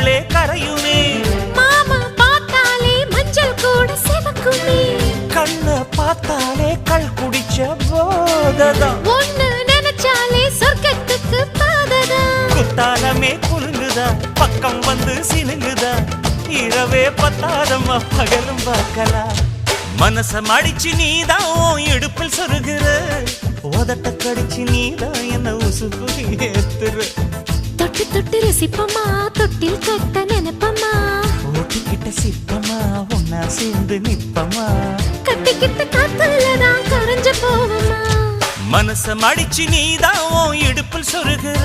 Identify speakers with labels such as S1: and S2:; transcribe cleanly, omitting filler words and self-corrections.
S1: கண்களே கரையுமே
S2: மாமா பார்த்தாலே மஞ்சள் கூட சிவக்குமே
S1: கண்ண பார்த்தாலே கள் குடிச்ச போததான்
S2: ஒண்ணு நினைச்சாலே சொர்க்கத்துக்கு பாததா
S1: குத்தாலமே குலுங்குதா பக்கம் வந்து சினுங்குதா இரவே பத்தாதம்மா பகலும் பார்க்கலாம் மனச மடிச்சு நீதான் இடுப்பில் சொருகிற உதட்ட கடிச்சு நீதான் என்ன உசுப்பு ஏத்துற
S2: தொட்டு தொட்டு ரசிப்பமா தொட்டில் கட்ட நினைப்பமா
S1: ஓட்டிக்கிட்ட சிப்பமா ஒன்னா சேர்ந்து நிப்பமா
S2: கட்டிக்கிட்ட காத்துலதான் கரைஞ்சு போவமா
S1: மனச மடிச்சு நீதான் இடுப்பில் சொருகிற